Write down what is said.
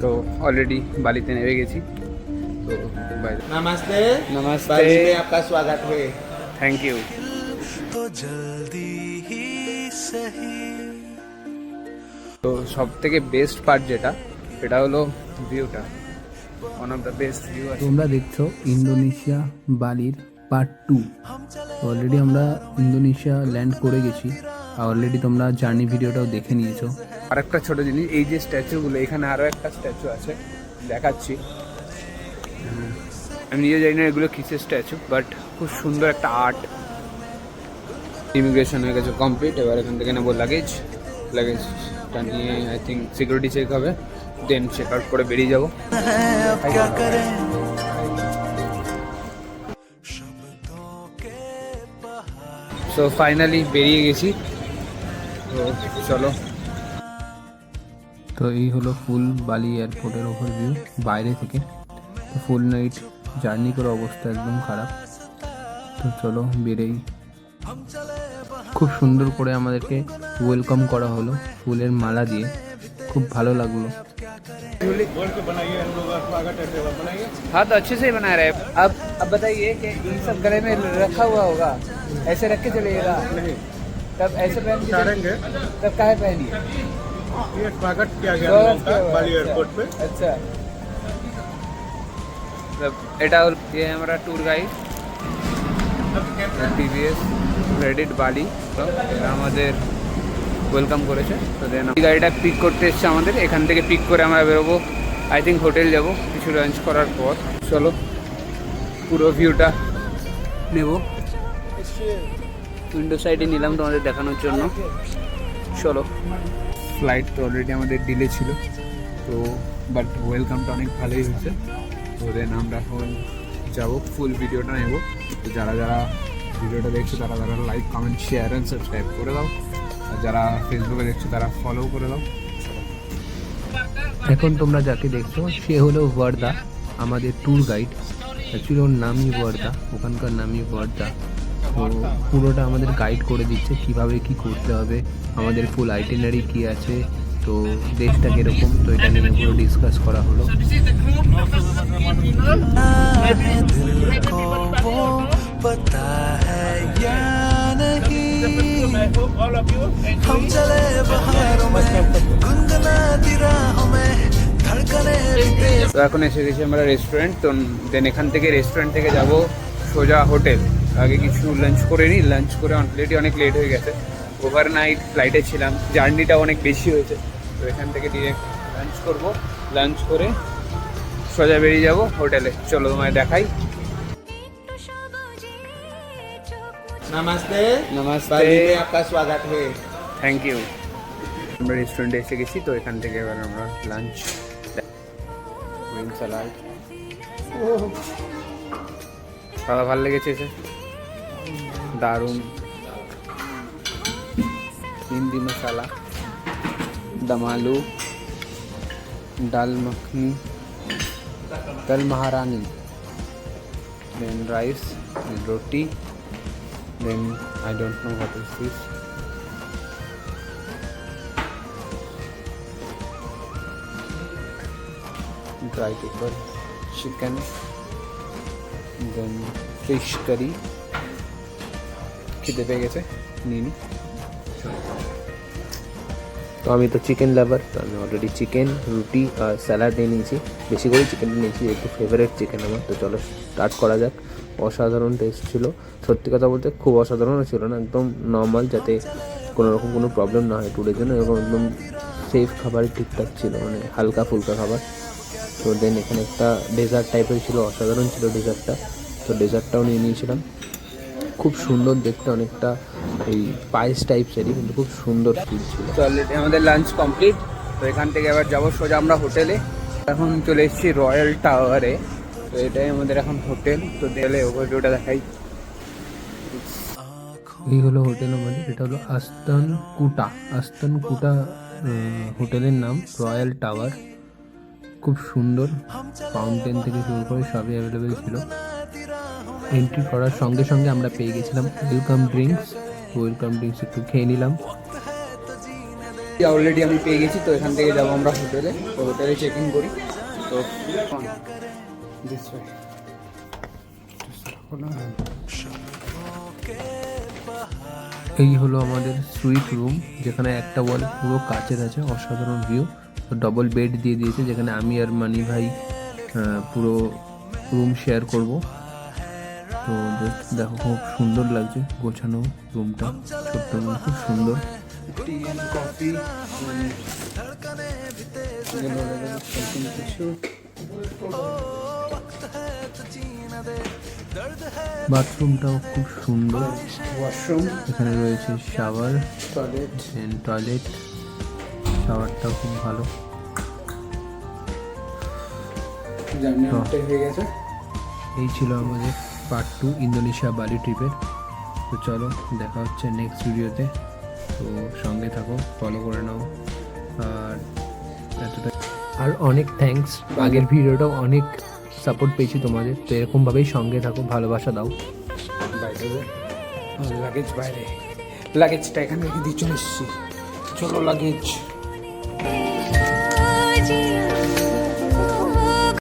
তো অলরেডি বালিতে নেমে গেছি। তো नमस्ते नमस्ते। बाली में आपका स्वागत है। Thank you. तो जल्दी ही सही। তো সব থেকে বেস্ট পার্ট যেটা, সেটা হলো ভিউটা। One of the best view আছে। তোমরা দেখছো ইন্দোনেশিয়া বালির পার্ট 2। অলরেডি আমরা ইন্দোনেশিয়া ল্যান্ড করে গেছি, আর অলরেডি তোমরা জার্নি ভিডিওটাও দেখে নিয়েছো। আর একটা ছোটো জিনিস, এই যে স্ট্যাচুগুলো, এখানে আরও একটা স্ট্যাচু আছে, দেখাচ্ছি। আমি নিজে জানি না এগুলো কিসের স্ট্যাচু, বাট খুব সুন্দর একটা আর্ট। ইমিগ্রেশন হয়ে গেছে কমপ্লিট, এবার এখান থেকে নেবো লাগেজটা নিয়ে আই থিঙ্ক সিকিউরিটি চেক হবে, দেন চেক আউট করে বেরিয়ে যাবো। अब क्या करें। সো ফাইনালি বেরিয়ে গেছি। তো চলো। তো এই হলো ফুল বালি এয়ারপোর্টের ওভারভিউ বাইরে থেকে। তো ফুল নাইট জার্নি করে অবস্থা একদম খারাপ। তো চলো বেরেই। খুব সুন্দর করে আমাদেরকে ওয়েলকাম করা হলো ফুলের মালা দিয়ে, খুব ভালো লাগলো। हाँ तो अच्छे से ही बना रहे हैं। अब बताइए कि ये सब गले में रखा हुआ होगा, ऐसे रख के चलिएगा? नहीं, तब ऐसे पहन के चलेंगे। तब काहे पहनिए? ये स्वागत किया गया स्वागत हम लोग का किया हुआ है, बाली अच्छा। एयरपोर्ट पे। अच्छा, तब এটা হল ये है हमारा टूर गाइड টিভিএস ক্রেডিট বালি। তো এরা আমাদের ওয়েলকাম করেছে। তো দেন গাড়িটা পিক করতে এসছে আমাদের, এখান থেকে পিক করে আমরা বেরোবো আই থিঙ্ক হোটেল যাব কিছু লাঞ্চ করার পর। চলো পুরো ভিউটা নেব। উইন্ডো সাইডে নিলাম তোমাদের দেখানোর জন্য। চলো। ফ্লাইট তো অলরেডি আমাদের ডিলে ছিল, তো বাট ওয়েলকামটা অনেক ভালোই হয়েছে। তো দেন আমরা এখন যাবো, ফুল ভিডিওটা নেব। তো যারা যারা ভিডিওটা দেখছো তারা like comment share and subscribe করে দাও, আর যারা ফেসবুকে দেখছো তারা ফলো করে দাও। এখন তোমরা যাকে দেখছো সে হলো ওয়ার্দা, আমাদের ট্যুর গাইড। অ্যাকচুয়ালি ওর নামই ওয়ার্দা, ওখানকার নামই ওয়ার্দা। তো পুরোটা আমাদের গাইড করে দিচ্ছে কিভাবে কি করতে হবে, আমাদের ফুল আইটিনারি কি আছে, তো দেশটা কীরকম। তো এটা নিয়ে পুরো ডিসকাস করা হলো। दिल को वो पता है या नहीं। हम चले बहारों में गुनगुनाती राहों में धड़कने भी तेज। তো এখন এসে গেছি আমরা রেস্টুরেন্ট। তো দেন এখান থেকে রেস্টুরেন্ট থেকে যাব সোজা হোটেল। আগে কিছু লাঞ্চ করে নিই, লাঞ্চ করে অলরেডি অনেক লেট হয়ে গেছে, ওভারনাইট ফ্লাইটে ছিলাম, জার্নিটা অনেক বেশি হয়েছে। তো এখান থেকে ডিরেক্ট লাঞ্চ করব, লাঞ্চ করে সোজা বেরিয়ে যাব হোটেলে। চলো তোমায় দেখাই। नमस्ते नमस्ते। बाली में आपका स्वागत है। Thank you. আমরা রেস্টুরেন্টে এসে গেছি, তো এখান থেকে এবার আমরা লাঞ্চ, গ্রিন স্যালাড। খাওয়া ভালো লেগেছে এসে, দারুণ। হিন্দি মশালা, দম আলু, ডাল মখনি, दल महारानी, then rice, then roti, then I don't know what is this. Dry pepper, chicken, then fish curry. খিদে পেয়ে গেছে, নিন। তো আমি তো চিকেন লাভার, তো আমি অলরেডি চিকেন, রুটি আর স্যালাড নিয়ে নিয়েছি। বেশি করে চিকেনটা নিয়েছি, একটু ফেভারিট চিকেন আমার। তো চলো স্টার্ট করা যাক। অসাধারণ টেস্ট ছিল, সত্যি কথা বলতে খুব অসাধারণও ছিল না, একদম নর্মাল, যাতে কোনো রকম কোনো প্রবলেম না হয় ট্যুরের জন্য, এরকম একদম সেফ খাবার ঠিকঠাক ছিল, মানে হালকা ফুলকা খাবার। তো দেন এখানে একটা ডেজার্ট টাইপের ছিল, অসাধারণ ছিল ডেজার্টটা। তো ডেজার্টটাও নিয়ে নিয়েছিলাম, খুব সুন্দর দেখতে, অনেকটা এই পায়েস টাইপসেরই, কিন্তু খুব সুন্দর ফিল ছিল। তো অলরেডি আমাদের লাঞ্চ কমপ্লিট। তো এখান থেকে এবার যাবো সোজা আমরা হোটেলে। এখন চলে এসেছি রয়্যাল টাওয়ারে। তো এটাই আমাদের এখন হোটেল। তো দেলে ওভারভিউটা দেখাই। এই হলো হোটেল আমাদের, এটা হলো আস্তান কুটা হোটেলের নাম, রয়্যাল টাওয়ার। খুব সুন্দর, ফাউন্টেন থেকে শুরু করে সবই অ্যাভেলেবেল ছিল। এন্ট্রি করার সঙ্গে সঙ্গে আমরা পেয়ে গেছিলাম ওয়েলকাম ড্রিঙ্কস। ওয়েলকাম ড্রিঙ্কস একটু খেয়ে নিলাম। অলরেডি আমি পেয়ে গেছি, তো এখান থেকে যাবো আমরা হোটেলে। তো হোটেলে চেক ইন করি। তো this way. এই হলো আমাদের সুইট রুম, যেখানে একটা ওয়াল পুরো কাচের আছে, অসাধারণ ভিউ। তো ডবল বেড দিয়ে দিয়েছে, যেখানে আমি আর মানি ভাই পুরো রুম শেয়ার করব। তো জাস্ট দেখো, খুব সুন্দর লাগছে গোছানো রুমটা, ছোট্ট রুম, খুব সুন্দর। টি কফি কিছু। বাথরুমটাও খুব সুন্দর, ওয়াশরুম, এখানে রয়েছে শাওয়ার, টয়লেট। টয়লেট, শাওয়ারটাও খুব ভালো। জার্নি তো অনেকটাই হয়ে গেছে। এই ছিল আমাদের পার্ট 2 ইন্দোনেশিয়া বালি ট্রিপের। তো চলো, দেখা হচ্ছে নেক্সট ভিডিওতে। তো সঙ্গে থাকো, ফলো করে নাও। আর এতটা, আর অনেক থ্যাঙ্কস, আগের ভিডিওটাও অনেক সাপোর্ট পেয়েছি তোমাদের। তো এরকমভাবেই সঙ্গে থাকো, ভালোবাসা দাও। বাইরে লাগেজ, বাইরে লাগেজটা এখানে রেখে দিয়ে চলে এসেছি। চলো লাগেজ।